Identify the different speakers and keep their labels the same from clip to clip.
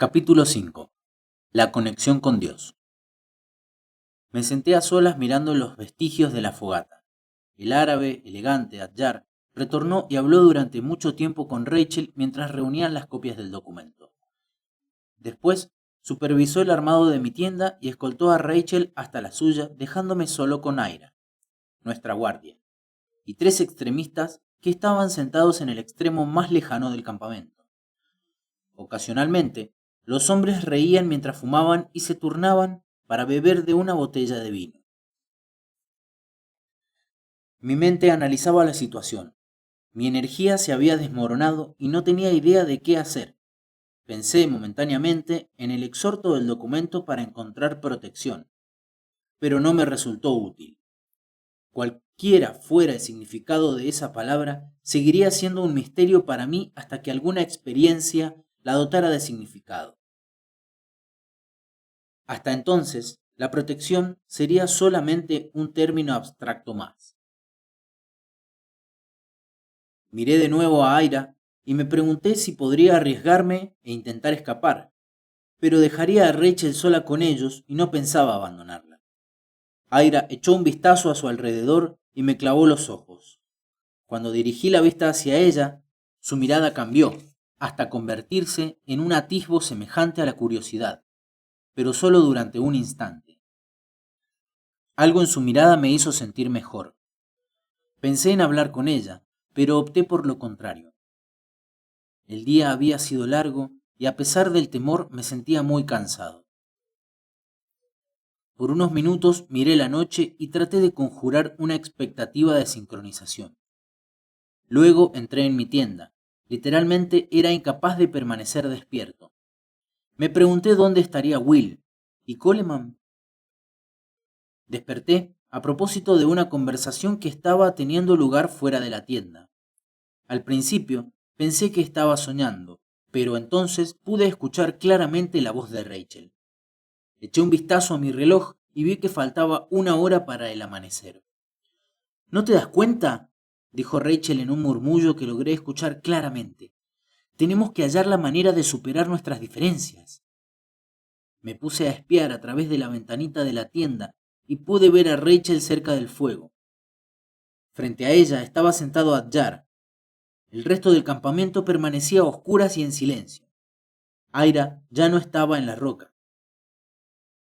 Speaker 1: Capítulo 5. La conexión con Dios. Me senté a solas mirando los vestigios de la fogata. El árabe, elegante, Adjar, retornó y habló durante mucho tiempo con Rachel mientras reunían las copias del documento. Después, supervisó el armado de mi tienda y escoltó a Rachel hasta la suya, dejándome solo con Aira, nuestra guardia, y tres extremistas que estaban sentados en el extremo más lejano del campamento. Ocasionalmente, los hombres reían mientras fumaban y se turnaban para beber de una botella de vino. Mi mente analizaba la situación. Mi energía se había desmoronado y no tenía idea de qué hacer. Pensé momentáneamente en el exhorto del documento para encontrar protección, pero no me resultó útil. Cualquiera fuera el significado de esa palabra, seguiría siendo un misterio para mí hasta que alguna experiencia la dotara de significado. Hasta entonces, la protección sería solamente un término abstracto más. Miré de nuevo a Aira y me pregunté si podría arriesgarme e intentar escapar, pero dejaría a Rachel sola con ellos y no pensaba abandonarla. Aira echó un vistazo a su alrededor y me clavó los ojos. Cuando dirigí la vista hacia ella, su mirada cambió, hasta convertirse en un atisbo semejante a la curiosidad, pero solo durante un instante. Algo en su mirada me hizo sentir mejor. Pensé en hablar con ella, pero opté por lo contrario. El día había sido largo y a pesar del temor me sentía muy cansado. Por unos minutos miré la noche y traté de conjurar una expectativa de sincronización. Luego entré en mi tienda. Literalmente era incapaz de permanecer despierto. Me pregunté dónde estaría Will y Coleman. Desperté a propósito de una conversación que estaba teniendo lugar fuera de la tienda. Al principio pensé que estaba soñando, pero entonces pude escuchar claramente la voz de Rachel. Eché un vistazo a mi reloj y vi que faltaba 1 hora para el amanecer. ¿No te das cuenta?, dijo Rachel en un murmullo que logré escuchar claramente. Tenemos que hallar la manera de superar nuestras diferencias. Me puse a espiar a través de la ventanita de la tienda y pude ver a Rachel cerca del fuego. Frente a ella estaba sentado Adjar. El resto del campamento permanecía a oscuras y en silencio. Aira ya no estaba en la roca.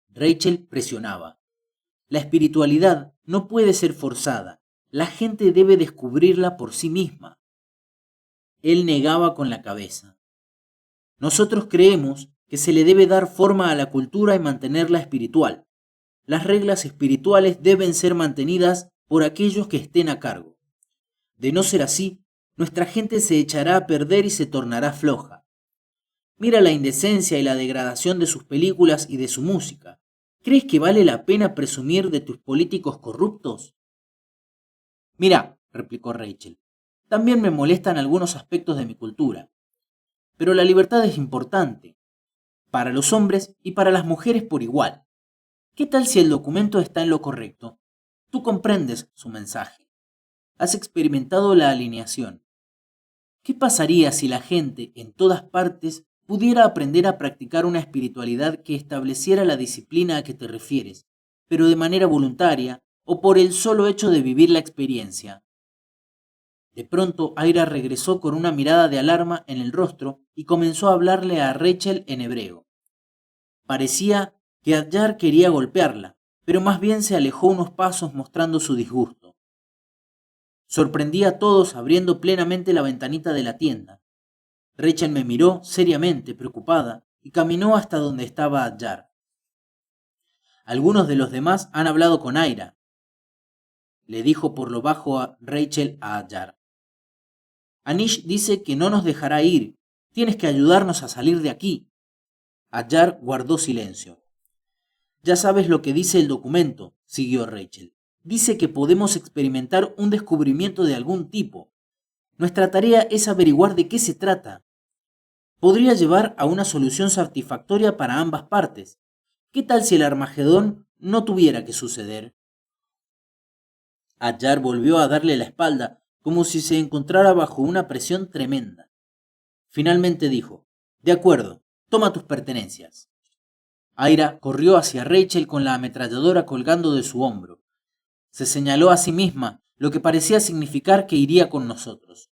Speaker 1: Rachel presionaba. La espiritualidad no puede ser forzada. La gente debe descubrirla por sí misma. Él negaba con la cabeza. Nosotros creemos que se le debe dar forma a la cultura y mantenerla espiritual. Las reglas espirituales deben ser mantenidas por aquellos que estén a cargo. De no ser así, nuestra gente se echará a perder y se tornará floja. Mira la indecencia y la degradación de sus películas y de su música. ¿Crees que vale la pena presumir de tus políticos corruptos? Mira, replicó Rachel, también me molestan algunos aspectos de mi cultura. Pero la libertad es importante, para los hombres y para las mujeres por igual. ¿Qué tal si el documento está en lo correcto? Tú comprendes su mensaje. Has experimentado la alineación. ¿Qué pasaría si la gente en todas partes pudiera aprender a practicar una espiritualidad que estableciera la disciplina a que te refieres, pero de manera voluntaria o por el solo hecho de vivir la experiencia? De pronto, Aira regresó con una mirada de alarma en el rostro y comenzó a hablarle a Rachel en hebreo. Parecía que Adjar quería golpearla, pero más bien se alejó unos pasos mostrando su disgusto. Sorprendí a todos abriendo plenamente la ventanita de la tienda. Rachel me miró seriamente, preocupada, y caminó hasta donde estaba Adjar. Algunos de los demás han hablado con Aira, le dijo por lo bajo a Rachel a Adjar. Anish dice que no nos dejará ir. Tienes que ayudarnos a salir de aquí. Adjar guardó silencio. Ya sabes lo que dice el documento, siguió Rachel. Dice que podemos experimentar un descubrimiento de algún tipo. Nuestra tarea es averiguar de qué se trata. Podría llevar a una solución satisfactoria para ambas partes. ¿Qué tal si el Armagedón no tuviera que suceder? Adjar volvió a darle la espalda, como si se encontrara bajo una presión tremenda. Finalmente dijo, de acuerdo, Toma tus pertenencias. Aira corrió hacia Rachel con la ametralladora colgando de su hombro. Se señaló a sí misma, lo que parecía significar que iría con nosotros.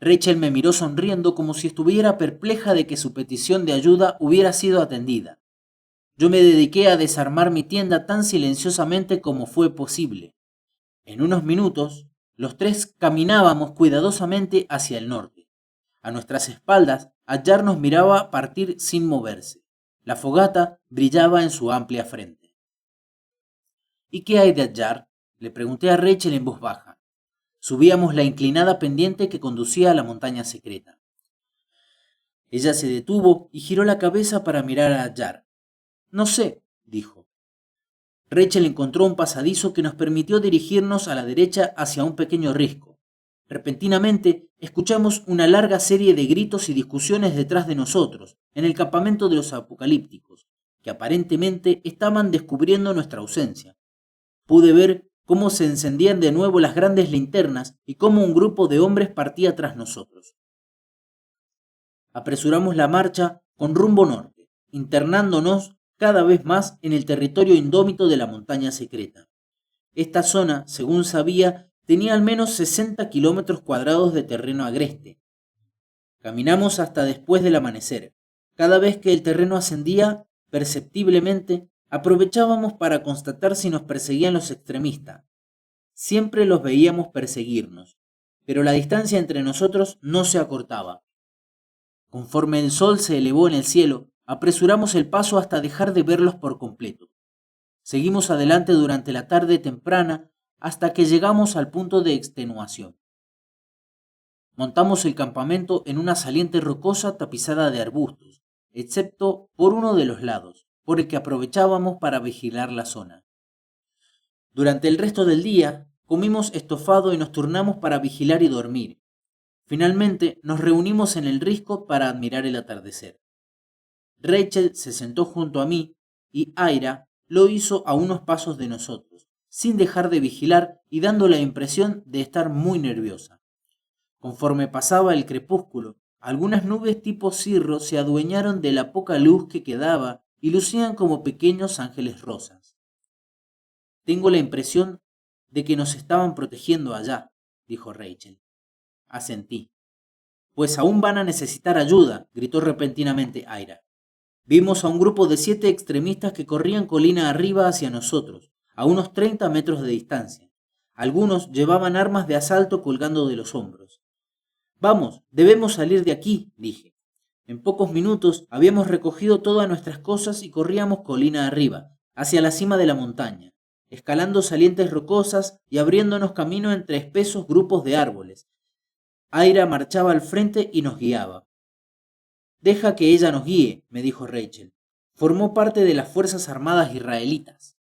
Speaker 1: Rachel me miró sonriendo como si estuviera perpleja de que su petición de ayuda hubiera sido atendida. Yo me dediqué a desarmar mi tienda tan silenciosamente como fue posible. En unos minutos, los tres caminábamos cuidadosamente hacia el norte. A nuestras espaldas, Adjar nos miraba partir sin moverse. La fogata brillaba en su amplia frente. ¿Y qué hay de Adjar?, le pregunté a Rachel en voz baja. Subíamos la inclinada pendiente que conducía a la montaña secreta. Ella se detuvo y giró la cabeza para mirar a Adjar. No sé, dijo. Rachel encontró un pasadizo que nos permitió dirigirnos a la derecha hacia un pequeño risco. Repentinamente, escuchamos una larga serie de gritos y discusiones detrás de nosotros, en el campamento de los apocalípticos, que aparentemente estaban descubriendo nuestra ausencia. Pude ver cómo se encendían de nuevo las grandes linternas y cómo un grupo de hombres partía tras nosotros. Apresuramos la marcha con rumbo norte, internándonos cada vez más en el territorio indómito de la montaña secreta. Esta zona, según sabía, tenía al menos 60 kilómetros cuadrados de terreno agreste. Caminamos hasta después del amanecer. Cada vez que el terreno ascendía perceptiblemente, aprovechábamos para constatar si nos perseguían los extremistas. Siempre los veíamos perseguirnos, pero la distancia entre nosotros no se acortaba. Conforme el sol se elevó en el cielo, apresuramos el paso hasta dejar de verlos por completo. Seguimos adelante durante la tarde temprana hasta que llegamos al punto de extenuación. Montamos el campamento en una saliente rocosa tapizada de arbustos, excepto por uno de los lados, por el que aprovechábamos para vigilar la zona. Durante el resto del día, comimos estofado y nos turnamos para vigilar y dormir. Finalmente, nos reunimos en el risco para admirar el atardecer. Rachel se sentó junto a mí y Aira lo hizo a unos pasos de nosotros, sin dejar de vigilar y dando la impresión de estar muy nerviosa. Conforme pasaba el crepúsculo, algunas nubes tipo cirro se adueñaron de la poca luz que quedaba y lucían como pequeños ángeles rosas. Tengo la impresión de que nos estaban protegiendo allá, dijo Rachel. Asentí. Pues aún van a necesitar ayuda, gritó repentinamente Aira. Vimos a un grupo de 7 extremistas que corrían colina arriba hacia nosotros, a unos 30 metros de distancia. Algunos llevaban armas de asalto colgando de los hombros. Vamos, debemos salir de aquí, dije. En pocos minutos habíamos recogido todas nuestras cosas y corríamos colina arriba, hacia la cima de la montaña, escalando salientes rocosas y abriéndonos camino entre espesos grupos de árboles. Aira marchaba al frente y nos guiaba. Deja que ella nos guíe, me dijo Rachel. Formó parte de las Fuerzas Armadas israelitas.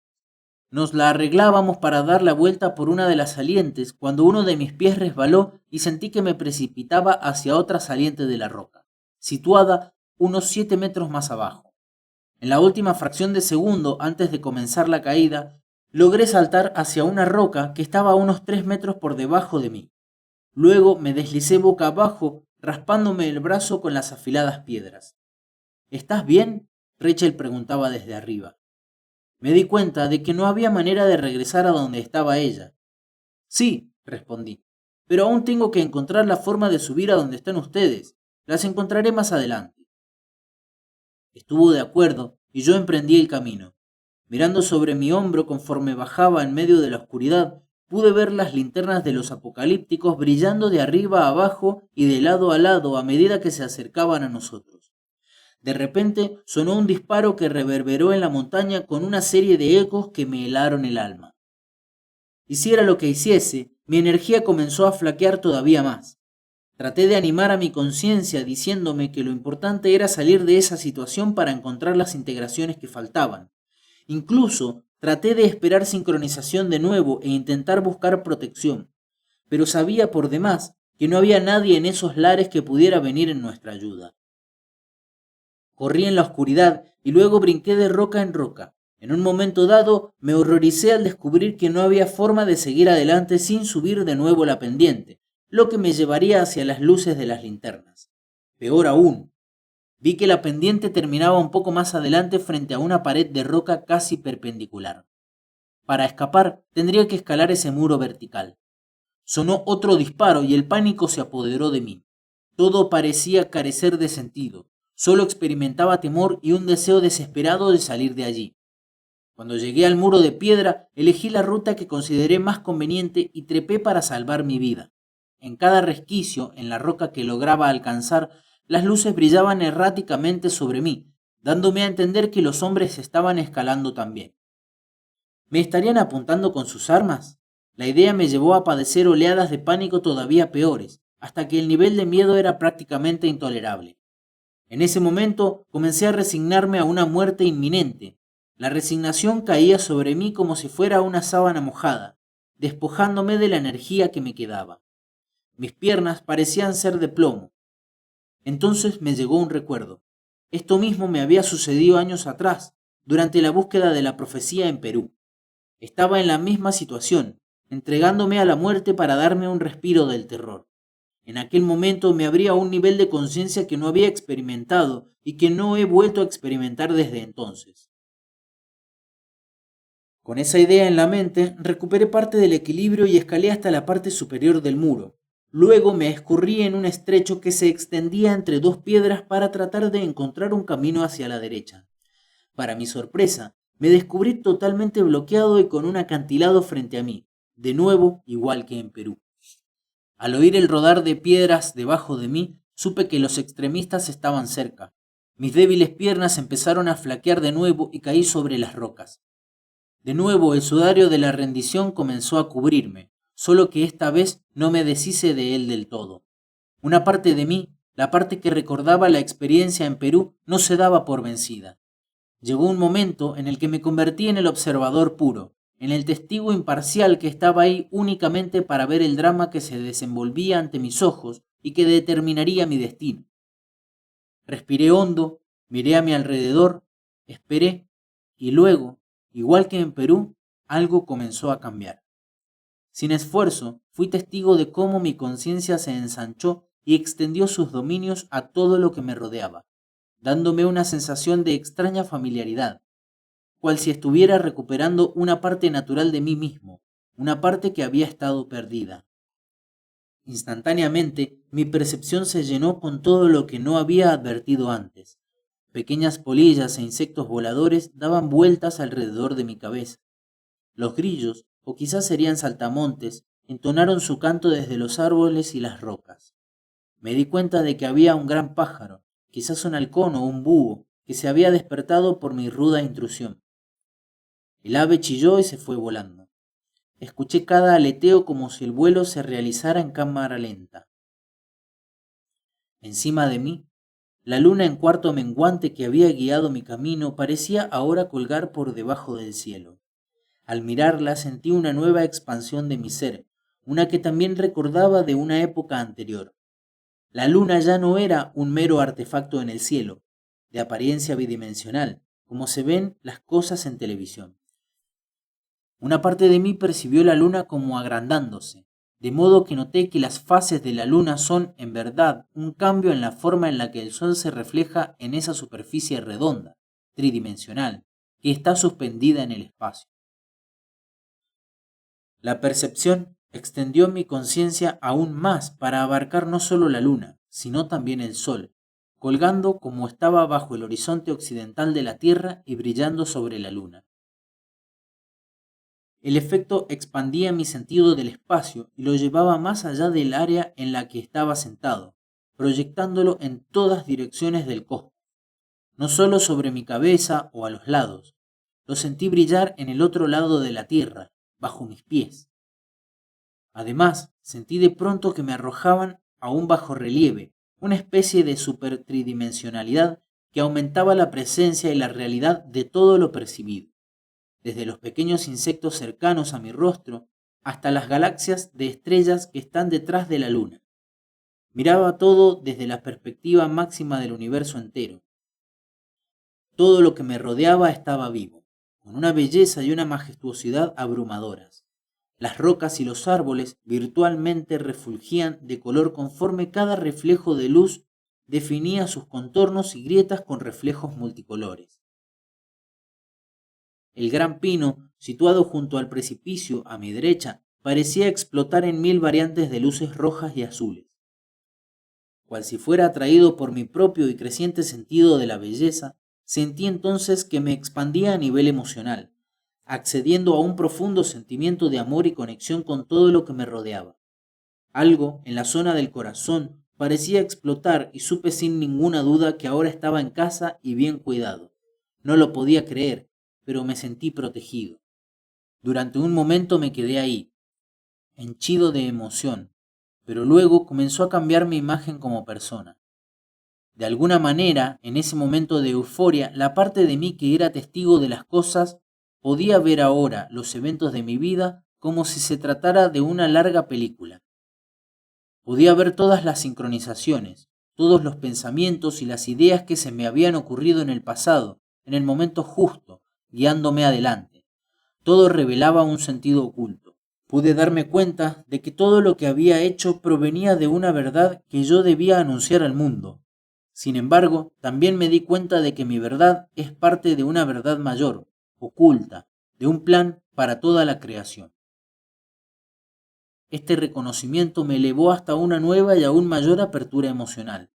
Speaker 1: Nos la arreglábamos para dar la vuelta por una de las salientes cuando uno de mis pies resbaló y sentí que me precipitaba hacia otra saliente de la roca, situada unos 7 metros más abajo. En la última fracción de segundo antes de comenzar la caída, logré saltar hacia una roca que estaba a unos 3 metros por debajo de mí. Luego me deslicé boca abajo, raspándome el brazo con las afiladas piedras. ¿Estás bien?, Rachel preguntaba desde arriba. Me di cuenta de que no había manera de regresar a donde estaba ella. Sí, respondí, pero aún tengo que encontrar la forma de subir a donde están ustedes. Las encontraré más adelante. Estuvo de acuerdo y yo emprendí el camino. Mirando sobre mi hombro conforme bajaba en medio de la oscuridad, pude ver las linternas de los apocalípticos brillando de arriba a abajo y de lado a lado a medida que se acercaban a nosotros. De repente sonó un disparo que reverberó en la montaña con una serie de ecos que me helaron el alma. Hiciera lo que hiciese, mi energía comenzó a flaquear todavía más. Traté de animar a mi conciencia diciéndome que lo importante era salir de esa situación para encontrar las integraciones que faltaban. Incluso traté de esperar sincronización de nuevo e intentar buscar protección, pero sabía por demás que no había nadie en esos lares que pudiera venir en nuestra ayuda. Corrí en la oscuridad y luego brinqué de roca en roca. En un momento dado me horroricé al descubrir que no había forma de seguir adelante sin subir de nuevo la pendiente, lo que me llevaría hacia las luces de las linternas. Peor aún, Vi que la pendiente terminaba un poco más adelante frente a una pared de roca casi perpendicular. Para escapar, tendría que escalar ese muro vertical. Sonó otro disparo y el pánico se apoderó de mí. Todo parecía carecer de sentido. Solo experimentaba temor y un deseo desesperado de salir de allí. Cuando llegué al muro de piedra, elegí la ruta que consideré más conveniente y trepé para salvar mi vida. En cada resquicio, en la roca que lograba alcanzar, las luces brillaban erráticamente sobre mí, dándome a entender que los hombres estaban escalando también. ¿Me estarían apuntando con sus armas? La idea me llevó a padecer oleadas de pánico todavía peores, hasta que el nivel de miedo era prácticamente intolerable. En ese momento comencé a resignarme a una muerte inminente. La resignación caía sobre mí como si fuera una sábana mojada, despojándome de la energía que me quedaba. Mis piernas parecían ser de plomo. Entonces me llegó un recuerdo. Esto mismo me había sucedido años atrás, durante la búsqueda de la profecía en Perú. Estaba en la misma situación, entregándome a la muerte para darme un respiro del terror. En aquel momento me abría un nivel de conciencia que no había experimentado y que no he vuelto a experimentar desde entonces. Con esa idea en la mente, recuperé parte del equilibrio y escalé hasta la parte superior del muro. Luego me escurrí en un estrecho que se extendía entre dos piedras para tratar de encontrar un camino hacia la derecha. Para mi sorpresa, me descubrí totalmente bloqueado y con un acantilado frente a mí, de nuevo igual que en Perú. Al oír el rodar de piedras debajo de mí, supe que los extremistas estaban cerca. Mis débiles piernas empezaron a flaquear de nuevo y caí sobre las rocas. De nuevo el sudario de la rendición comenzó a cubrirme, solo que esta vez no me deshice de él del todo. Una parte de mí, la parte que recordaba la experiencia en Perú, no se daba por vencida. Llegó un momento en el que me convertí en el observador puro, en el testigo imparcial que estaba ahí únicamente para ver el drama que se desenvolvía ante mis ojos y que determinaría mi destino. Respiré hondo, miré a mi alrededor, esperé y luego, igual que en Perú, algo comenzó a cambiar. Sin esfuerzo, fui testigo de cómo mi conciencia se ensanchó y extendió sus dominios a todo lo que me rodeaba, dándome una sensación de extraña familiaridad, cual si estuviera recuperando una parte natural de mí mismo, una parte que había estado perdida. Instantáneamente, mi percepción se llenó con todo lo que no había advertido antes. Pequeñas polillas e insectos voladores daban vueltas alrededor de mi cabeza. Los grillos, o quizás serían saltamontes, entonaron su canto desde los árboles y las rocas. Me di cuenta de que había un gran pájaro, quizás un halcón o un búho, que se había despertado por mi ruda intrusión. El ave chilló y se fue volando. Escuché cada aleteo como si el vuelo se realizara en cámara lenta. Encima de mí, la luna en cuarto menguante que había guiado mi camino parecía ahora colgar por debajo del cielo. Al mirarla sentí una nueva expansión de mi ser, una que también recordaba de una época anterior. La luna ya no era un mero artefacto en el cielo, de apariencia bidimensional, como se ven las cosas en televisión. Una parte de mí percibió la luna como agrandándose, de modo que noté que las fases de la luna son, en verdad, un cambio en la forma en la que el sol se refleja en esa superficie redonda, tridimensional, que está suspendida en el espacio. La percepción extendió mi conciencia aún más para abarcar no solo la luna, sino también el sol, colgando como estaba bajo el horizonte occidental de la Tierra y brillando sobre la luna. El efecto expandía mi sentido del espacio y lo llevaba más allá del área en la que estaba sentado, proyectándolo en todas direcciones del cosmos, no solo sobre mi cabeza o a los lados. Lo sentí brillar en el otro lado de la Tierra, bajo mis pies. Además, sentí de pronto que me arrojaban a un bajorrelieve, una especie de supertridimensionalidad que aumentaba la presencia y la realidad de todo lo percibido, desde los pequeños insectos cercanos a mi rostro hasta las galaxias de estrellas que están detrás de la luna. Miraba todo desde la perspectiva máxima del universo entero. Todo lo que me rodeaba estaba vivo, con una belleza y una majestuosidad abrumadoras. Las rocas y los árboles virtualmente refulgían de color conforme cada reflejo de luz definía sus contornos y grietas con reflejos multicolores. El gran pino, situado junto al precipicio a mi derecha, parecía explotar en 1000 variantes de luces rojas y azules. Cual si fuera atraído por mi propio y creciente sentido de la belleza, sentí entonces que me expandía a nivel emocional, accediendo a un profundo sentimiento de amor y conexión con todo lo que me rodeaba. Algo en la zona del corazón parecía explotar y supe sin ninguna duda que ahora estaba en casa y bien cuidado. No lo podía creer, pero me sentí protegido. Durante un momento me quedé ahí, henchido de emoción, pero luego comenzó a cambiar mi imagen como persona. De alguna manera, en ese momento de euforia, la parte de mí que era testigo de las cosas podía ver ahora los eventos de mi vida como si se tratara de una larga película. Podía ver todas las sincronizaciones, todos los pensamientos y las ideas que se me habían ocurrido en el pasado, en el momento justo, guiándome adelante. Todo revelaba un sentido oculto. Pude darme cuenta de que todo lo que había hecho provenía de una verdad que yo debía anunciar al mundo. Sin embargo, también me di cuenta de que mi verdad es parte de una verdad mayor, oculta, de un plan para toda la creación. Este reconocimiento me elevó hasta una nueva y aún mayor apertura emocional.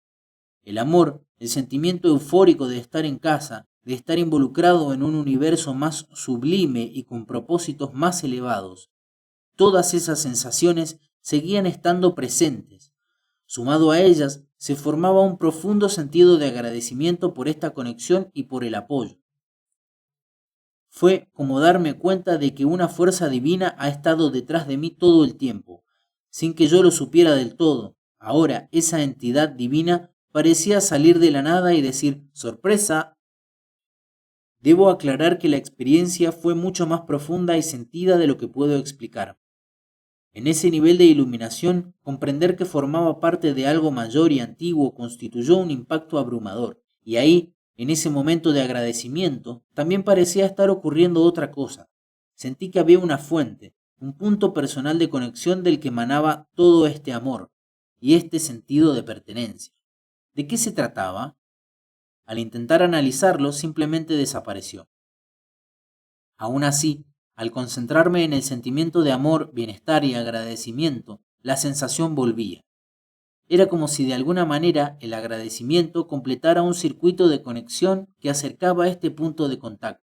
Speaker 1: El amor, el sentimiento eufórico de estar en casa, de estar involucrado en un universo más sublime y con propósitos más elevados. Todas esas sensaciones seguían estando presentes. Sumado a ellas, se formaba un profundo sentido de agradecimiento por esta conexión y por el apoyo. Fue como darme cuenta de que una fuerza divina ha estado detrás de mí todo el tiempo, sin que yo lo supiera del todo. Ahora esa entidad divina parecía salir de la nada y decir, ¡sorpresa! Debo aclarar que la experiencia fue mucho más profunda y sentida de lo que puedo explicar. En ese nivel de iluminación, comprender que formaba parte de algo mayor y antiguo constituyó un impacto abrumador, y ahí, en ese momento de agradecimiento, también parecía estar ocurriendo otra cosa. Sentí que había una fuente, un punto personal de conexión del que emanaba todo este amor y este sentido de pertenencia. ¿De qué se trataba? Al intentar analizarlo, simplemente desapareció. Aún así, al concentrarme en el sentimiento de amor, bienestar y agradecimiento, la sensación volvía. Era como si de alguna manera el agradecimiento completara un circuito de conexión que acercaba a este punto de contacto.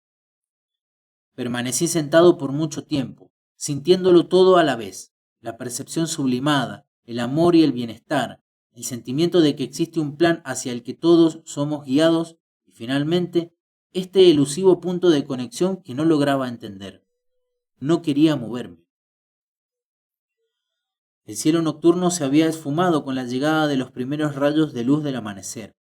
Speaker 1: Permanecí sentado por mucho tiempo, sintiéndolo todo a la vez, la percepción sublimada, el amor y el bienestar, el sentimiento de que existe un plan hacia el que todos somos guiados y finalmente este elusivo punto de conexión que no lograba entender. No quería moverme. El cielo nocturno se había esfumado con la llegada de los primeros rayos de luz del amanecer.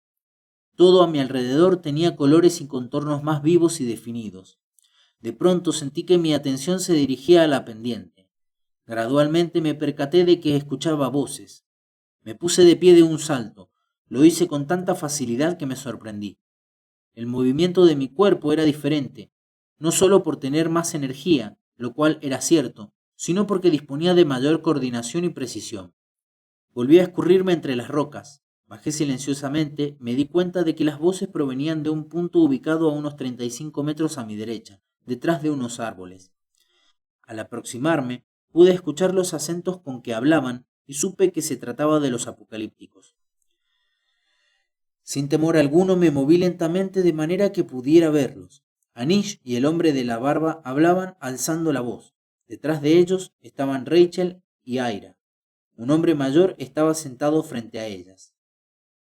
Speaker 1: Todo a mi alrededor tenía colores y contornos más vivos y definidos. De pronto sentí que mi atención se dirigía a la pendiente. Gradualmente me percaté de que escuchaba voces. Me puse de pie de un salto. Lo hice con tanta facilidad que me sorprendí. El movimiento de mi cuerpo era diferente, no solo por tener más energía, lo cual era cierto, sino porque disponía de mayor coordinación y precisión. Volví a escurrirme entre las rocas. Bajé silenciosamente, me di cuenta de que las voces provenían de un punto ubicado a unos 35 metros a mi derecha, detrás de unos árboles. Al aproximarme, pude escuchar los acentos con que hablaban y supe que se trataba de los apocalípticos. Sin temor alguno me moví lentamente de manera que pudiera verlos. Anish y el hombre de la barba hablaban alzando la voz. Detrás de ellos estaban Rachel y Aira. Un hombre mayor estaba sentado frente a ellas.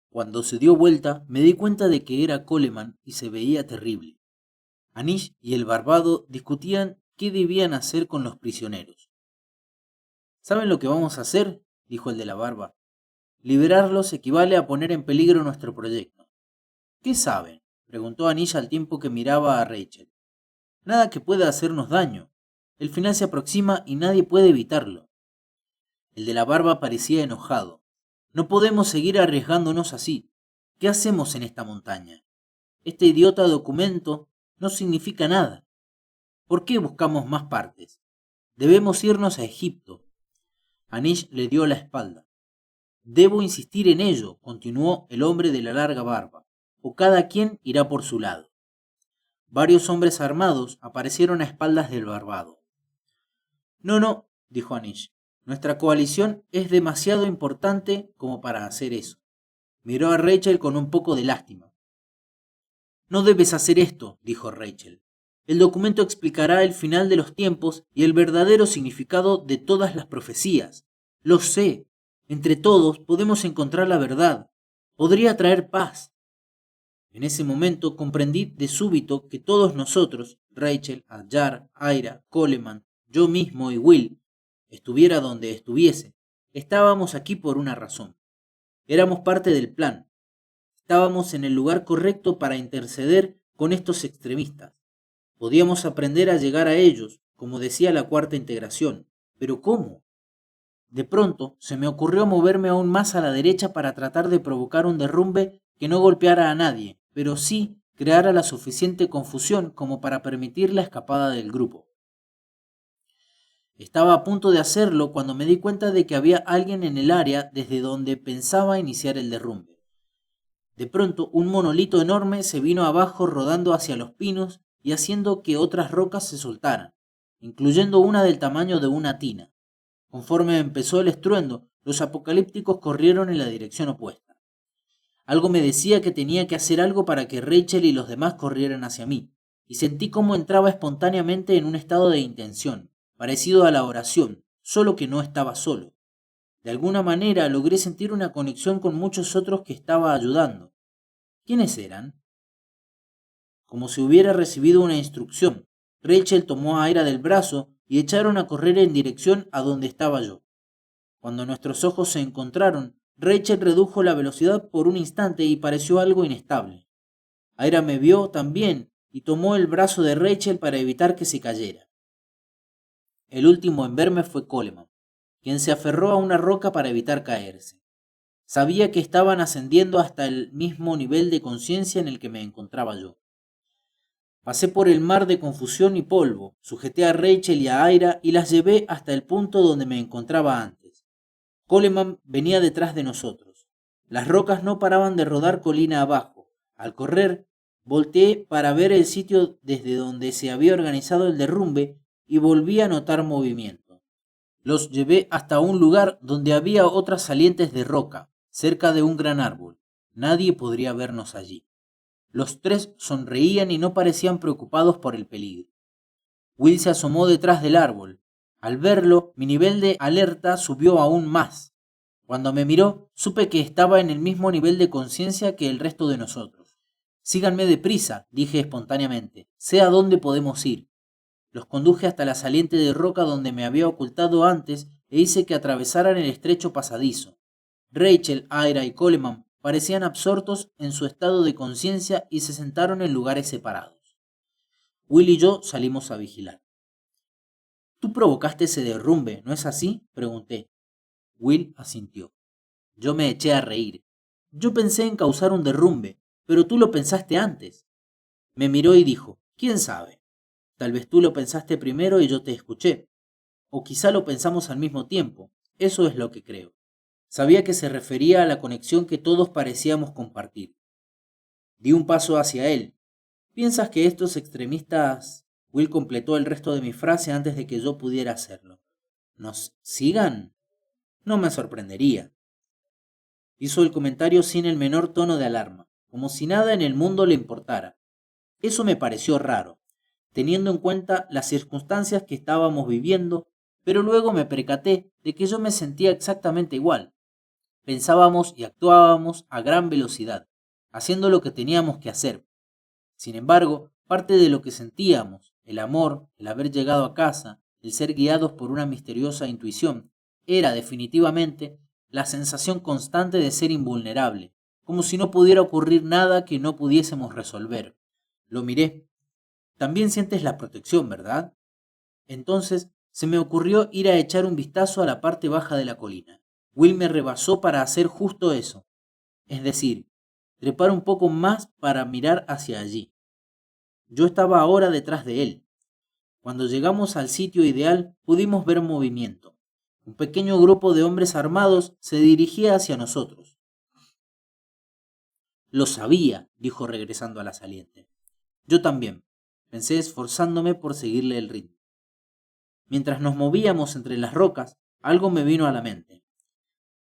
Speaker 1: Cuando se dio vuelta, me di cuenta de que era Coleman y se veía terrible. Anish y el barbado discutían qué debían hacer con los prisioneros. ¿Saben lo que vamos a hacer?, dijo el de la barba. Liberarlos equivale a poner en peligro nuestro proyecto. ¿Qué saben?, preguntó Anish al tiempo que miraba a Rachel. Nada que pueda hacernos daño. El final se aproxima y nadie puede evitarlo. El de la barba parecía enojado. No podemos seguir arriesgándonos así. ¿Qué hacemos en esta montaña? Este idiota documento no significa nada. ¿Por qué buscamos más partes? Debemos irnos a Egipto. Anish le dio la espalda. Debo insistir en ello, continuó el hombre de la larga barba, o cada quien irá por su lado. Varios hombres armados aparecieron a espaldas del barbado. No, no, dijo Anish. Nuestra coalición es demasiado importante como para hacer eso. Miró a Rachel con un poco de lástima. No debes hacer esto, dijo Rachel. El documento explicará el final de los tiempos y el verdadero significado de todas las profecías. Lo sé. Entre todos podemos encontrar la verdad. Podría traer paz. En ese momento comprendí de súbito que todos nosotros, Rachel, Adjar, Aira, Coleman, yo mismo y Will, estuviera donde estuviese, estábamos aquí por una razón. Éramos parte del plan. Estábamos en el lugar correcto para interceder con estos extremistas. Podíamos aprender a llegar a ellos, como decía la cuarta integración. ¿Pero cómo? De pronto se me ocurrió moverme aún más a la derecha para tratar de provocar un derrumbe que no golpeara a nadie, pero sí creara la suficiente confusión como para permitir la escapada del grupo. Estaba a punto de hacerlo cuando me di cuenta de que había alguien en el área desde donde pensaba iniciar el derrumbe. De pronto un monolito enorme se vino abajo rodando hacia los pinos y haciendo que otras rocas se soltaran, incluyendo una del tamaño de una tina. Conforme empezó el estruendo, los apocalípticos corrieron en la dirección opuesta. Algo me decía que tenía que hacer algo para que Rachel y los demás corrieran hacia mí, y sentí cómo entraba espontáneamente en un estado de intención, parecido a la oración, solo que no estaba solo. De alguna manera logré sentir una conexión con muchos otros que estaba ayudando. ¿Quiénes eran? Como si hubiera recibido una instrucción, Rachel tomó a Aira del brazo y echaron a correr en dirección a donde estaba yo. Cuando nuestros ojos se encontraron, Rachel redujo la velocidad por un instante y pareció algo inestable. Aira me vio también y tomó el brazo de Rachel para evitar que se cayera. El último en verme fue Coleman, quien se aferró a una roca para evitar caerse. Sabía que estaban ascendiendo hasta el mismo nivel de conciencia en el que me encontraba yo. Pasé por el mar de confusión y polvo, sujeté a Rachel y a Aira y las llevé hasta el punto donde me encontraba antes. Coleman venía detrás de nosotros. Las rocas no paraban de rodar colina abajo. Al correr, volteé para ver el sitio desde donde se había organizado el derrumbe y volví a notar movimiento. Los llevé hasta un lugar donde había otras salientes de roca, cerca de un gran árbol. Nadie podría vernos allí. Los tres sonreían y no parecían preocupados por el peligro. Will se asomó detrás del árbol. Al verlo, mi nivel de alerta subió aún más. Cuando me miró, supe que estaba en el mismo nivel de conciencia que el resto de nosotros. Síganme deprisa, dije espontáneamente. Sé a dónde podemos ir. Los conduje hasta la saliente de roca donde me había ocultado antes e hice que atravesaran el estrecho pasadizo. Rachel, Aira y Coleman parecían absortos en su estado de conciencia y se sentaron en lugares separados. Will y yo salimos a vigilar. «Tú provocaste ese derrumbe, ¿no es así?», pregunté. Will asintió. Yo me eché a reír. «Yo pensé en causar un derrumbe, pero tú lo pensaste antes». Me miró y dijo: «¿Quién sabe? Tal vez tú lo pensaste primero y yo te escuché. O quizá lo pensamos al mismo tiempo. Eso es lo que creo». Sabía que se refería a la conexión que todos parecíamos compartir. Di un paso hacia él. ¿Piensas que estos extremistas...? Will completó el resto de mi frase antes de que yo pudiera hacerlo. ¿Nos sigan? No me sorprendería. Hizo el comentario sin el menor tono de alarma, como si nada en el mundo le importara. Eso me pareció raro, teniendo en cuenta las circunstancias que estábamos viviendo, pero luego me percaté de que yo me sentía exactamente igual. Pensábamos y actuábamos a gran velocidad, haciendo lo que teníamos que hacer. Sin embargo, parte de lo que sentíamos, el amor, el haber llegado a casa, el ser guiados por una misteriosa intuición, era definitivamente la sensación constante de ser invulnerable, como si no pudiera ocurrir nada que no pudiésemos resolver. Lo miré. También sientes la protección, ¿verdad? Entonces se me ocurrió ir a echar un vistazo a la parte baja de la colina. Will me rebasó para hacer justo eso, es decir, trepar un poco más para mirar hacia allí. Yo estaba ahora detrás de él. Cuando llegamos al sitio ideal pudimos ver movimiento. Un pequeño grupo de hombres armados se dirigía hacia nosotros. Lo sabía, dijo regresando a la saliente. Yo también, pensé esforzándome por seguirle el ritmo. Mientras nos movíamos entre las rocas, algo me vino a la mente.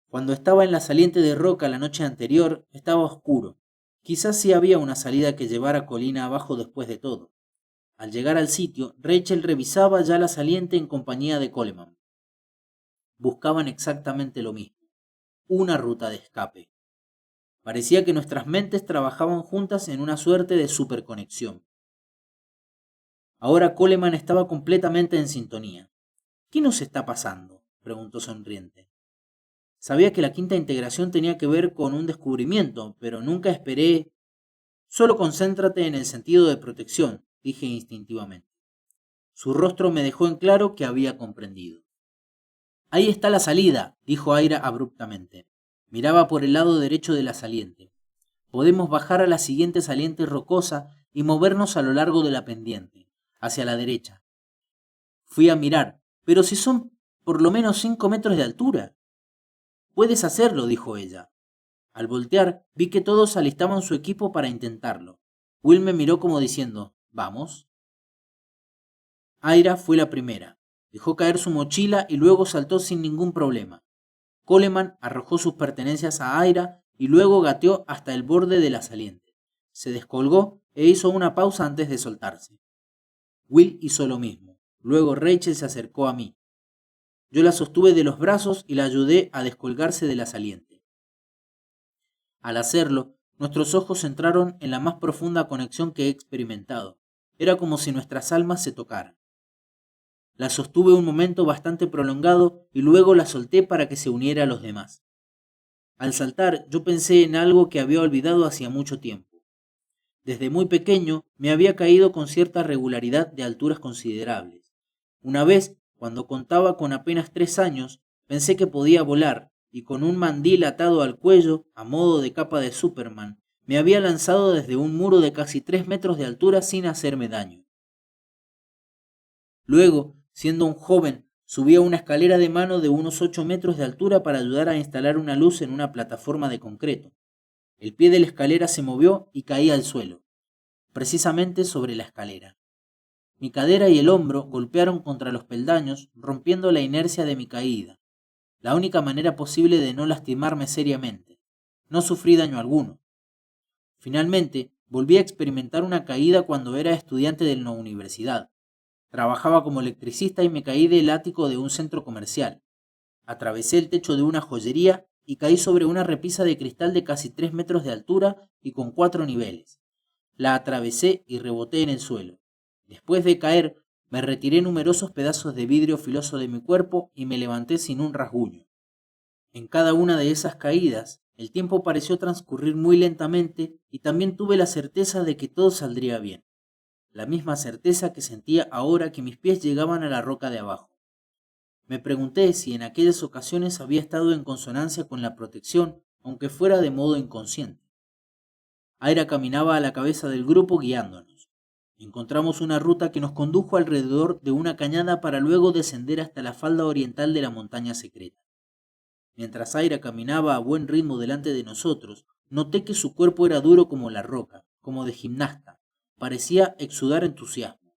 Speaker 1: Cuando estaba en la saliente de roca la noche anterior, estaba oscuro. Quizás sí había una salida que llevara colina abajo después de todo. Al llegar al sitio, Rachel revisaba ya la saliente en compañía de Coleman. Buscaban exactamente lo mismo, una ruta de escape. Parecía que nuestras mentes trabajaban juntas en una suerte de superconexión. Ahora Coleman estaba completamente en sintonía. ¿Qué nos está pasando?, preguntó sonriente. Sabía que la quinta integración tenía que ver con un descubrimiento, pero nunca esperé. Solo concéntrate en el sentido de protección, dije instintivamente. Su rostro me dejó en claro que había comprendido. Ahí está la salida, dijo Aira abruptamente. Miraba por el lado derecho de la saliente. Podemos bajar a la siguiente saliente rocosa y movernos a lo largo de la pendiente, hacia la derecha. Fui a mirar, pero si son por lo menos 5 metros de altura. Puedes hacerlo, dijo ella. Al voltear, vi que todos alistaban su equipo para intentarlo. Will me miró como diciendo, ¿vamos? Aira fue la primera. Dejó caer su mochila y luego saltó sin ningún problema. Coleman arrojó sus pertenencias a Aira y luego gateó hasta el borde de la saliente. Se descolgó e hizo una pausa antes de soltarse. Will hizo lo mismo. Luego Rachel se acercó a mí. Yo la sostuve de los brazos y la ayudé a descolgarse de la saliente. Al hacerlo, nuestros ojos entraron en la más profunda conexión que he experimentado. Era como si nuestras almas se tocaran. La sostuve un momento bastante prolongado y luego la solté para que se uniera a los demás. Al saltar, yo pensé en algo que había olvidado hacía mucho tiempo. Desde muy pequeño me había caído con cierta regularidad de alturas considerables. Una vez, cuando contaba con apenas 3 años, pensé que podía volar y con un mandil atado al cuello, a modo de capa de Superman, me había lanzado desde un muro de casi 3 metros de altura sin hacerme daño. Luego, siendo un joven, subí a una escalera de mano de unos 8 metros de altura para ayudar a instalar una luz en una plataforma de concreto. El pie de la escalera se movió y caí al suelo, precisamente sobre la escalera. Mi cadera y el hombro golpearon contra los peldaños, rompiendo la inercia de mi caída. La única manera posible de no lastimarme seriamente. No sufrí daño alguno. Finalmente, volví a experimentar una caída cuando era estudiante de la universidad. Trabajaba como electricista y me caí del ático de un centro comercial. Atravesé el techo de una joyería y caí sobre una repisa de cristal de casi 3 metros de altura y con 4 niveles. La atravesé y reboté en el suelo. Después de caer, me retiré numerosos pedazos de vidrio filoso de mi cuerpo y me levanté sin un rasguño. En cada una de esas caídas, el tiempo pareció transcurrir muy lentamente y también tuve la certeza de que todo saldría bien. La misma certeza que sentía ahora que mis pies llegaban a la roca de abajo. Me pregunté si en aquellas ocasiones había estado en consonancia con la protección, aunque fuera de modo inconsciente. Aira caminaba a la cabeza del grupo guiándonos. Encontramos una ruta que nos condujo alrededor de una cañada para luego descender hasta la falda oriental de la montaña secreta. Mientras Aira caminaba a buen ritmo delante de nosotros, noté que su cuerpo era duro como la roca, como de gimnasta. Parecía exudar entusiasmo.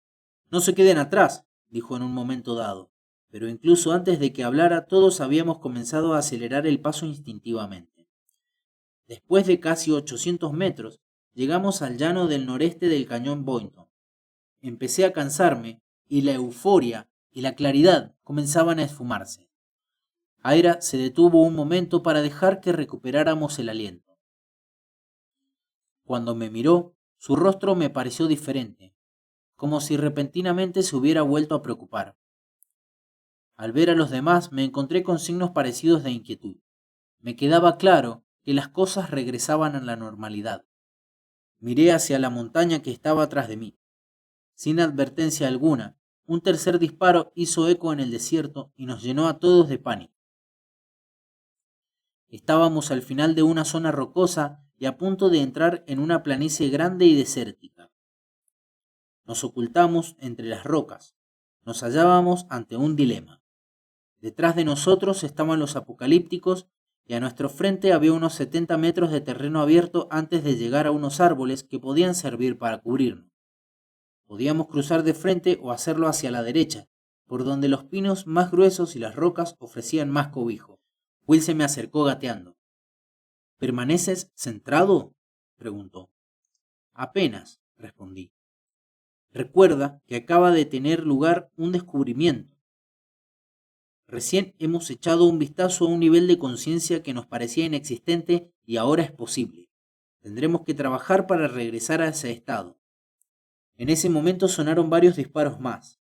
Speaker 1: No se queden atrás, dijo en un momento dado, pero incluso antes de que hablara todos habíamos comenzado a acelerar el paso instintivamente. Después de casi 800 metros, llegamos al llano del noreste del cañón Boynton. Empecé a cansarme y la euforia y la claridad comenzaban a esfumarse. Aira se detuvo un momento para dejar que recuperáramos el aliento. Cuando me miró, su rostro me pareció diferente, como si repentinamente se hubiera vuelto a preocupar. Al ver a los demás me encontré con signos parecidos de inquietud. Me quedaba claro que las cosas regresaban a la normalidad. Miré hacia la montaña que estaba atrás de mí. Sin advertencia alguna, un tercer disparo hizo eco en el desierto y nos llenó a todos de pánico. Estábamos al final de una zona rocosa y a punto de entrar en una planicie grande y desértica. Nos ocultamos entre las rocas. Nos hallábamos ante un dilema. Detrás de nosotros estaban los apocalípticos y a nuestro frente había unos 70 metros de terreno abierto antes de llegar a unos árboles que podían servir para cubrirnos. Podíamos cruzar de frente o hacerlo hacia la derecha, por donde los pinos más gruesos y las rocas ofrecían más cobijo. Will se me acercó gateando. ¿Permaneces centrado?, preguntó. Apenas, respondí. Recuerda que acaba de tener lugar un descubrimiento. Recién hemos echado un vistazo a un nivel de conciencia que nos parecía inexistente y ahora es posible. Tendremos que trabajar para regresar a ese estado. En ese momento sonaron varios disparos más,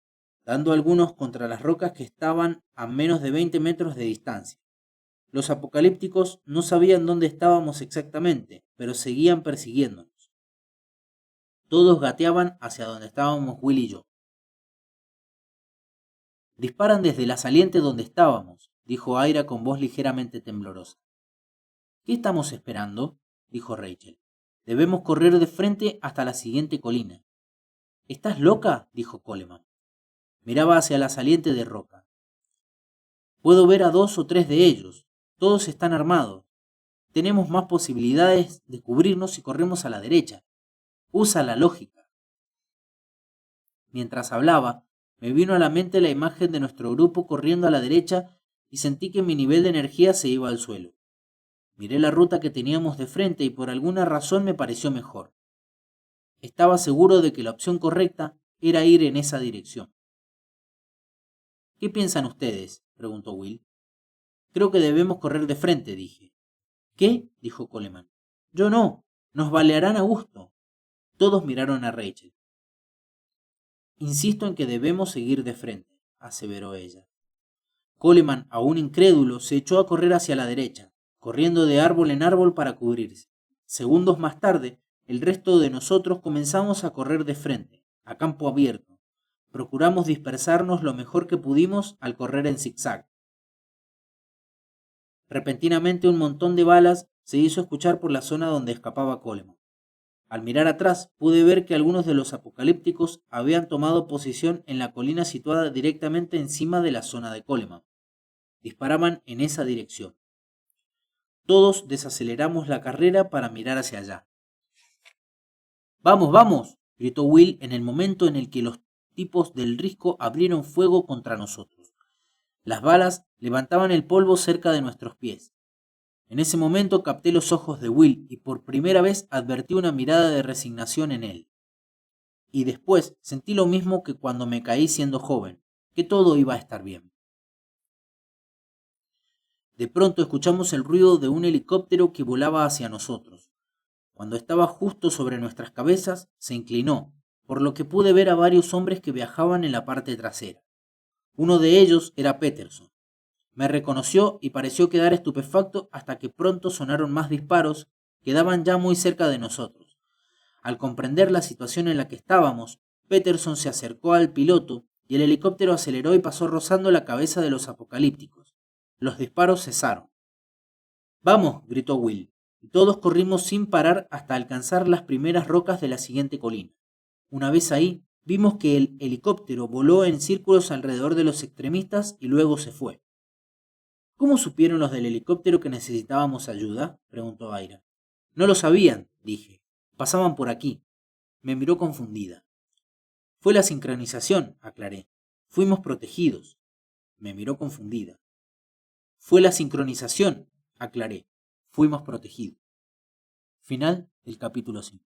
Speaker 1: dando algunos contra las rocas que estaban a menos de 20 metros de distancia. Los apocalípticos no sabían dónde estábamos exactamente, pero seguían persiguiéndonos. Todos gateaban hacia donde estábamos Will y yo. Disparan desde la saliente donde estábamos, dijo Aira con voz ligeramente temblorosa. ¿Qué estamos esperando?, dijo Rachel. Debemos correr de frente hasta la siguiente colina. ¿Estás loca?, dijo Coleman. Miraba hacia la saliente de roca. Puedo ver a 2 o 3 de ellos. Todos están armados. Tenemos más posibilidades de cubrirnos si corremos a la derecha. Usa la lógica. Mientras hablaba, me vino a la mente la imagen de nuestro grupo corriendo a la derecha y sentí que mi nivel de energía se iba al suelo. Miré la ruta que teníamos de frente y por alguna razón me pareció mejor. Estaba seguro de que la opción correcta era ir en esa dirección. ¿Qué piensan ustedes?, preguntó Will. Creo que debemos correr de frente, dije. ¿Qué?, dijo Coleman. Yo no. Nos balearán a gusto. Todos miraron a Rachel. Insisto en que debemos seguir de frente, aseveró ella. Coleman, aún incrédulo, se echó a correr hacia la derecha, corriendo de árbol en árbol para cubrirse. Segundos más tarde, el resto de nosotros comenzamos a correr de frente, a campo abierto. Procuramos dispersarnos lo mejor que pudimos al correr en zigzag. Repentinamente un montón de balas se hizo escuchar por la zona donde escapaba Coleman. Al mirar atrás pude ver que algunos de los apocalípticos habían tomado posición en la colina situada directamente encima de la zona de Coleman. Disparaban en esa dirección. Todos desaceleramos la carrera para mirar hacia allá. ¡Vamos, vamos!, gritó Will en el momento en el que los tipos del risco abrieron fuego contra nosotros. Las balas levantaban el polvo cerca de nuestros pies. En ese momento capté los ojos de Will y por primera vez advertí una mirada de resignación en él. Y después sentí lo mismo que cuando me caí siendo joven, que todo iba a estar bien. De pronto escuchamos el ruido de un helicóptero que volaba hacia nosotros. Cuando estaba justo sobre nuestras cabezas, se inclinó, por lo que pude ver a varios hombres que viajaban en la parte trasera. Uno de ellos era Peterson. Me reconoció y pareció quedar estupefacto hasta que pronto sonaron más disparos que daban ya muy cerca de nosotros. Al comprender la situación en la que estábamos, Peterson se acercó al piloto y el helicóptero aceleró y pasó rozando la cabeza de los apocalípticos. Los disparos cesaron. ¡Vamos!, gritó Will, y todos corrimos sin parar hasta alcanzar las primeras rocas de la siguiente colina. Una vez ahí, vimos que el helicóptero voló en círculos alrededor de los extremistas y luego se fue. ¿Cómo supieron los del helicóptero que necesitábamos ayuda?, preguntó Aira. No lo sabían, dije. Pasaban por aquí. Me miró confundida. Fue la sincronización, aclaré. Fuimos protegidos. Me miró confundida. Fue la sincronización, aclaré. Fuimos protegidos. Final del capítulo 5.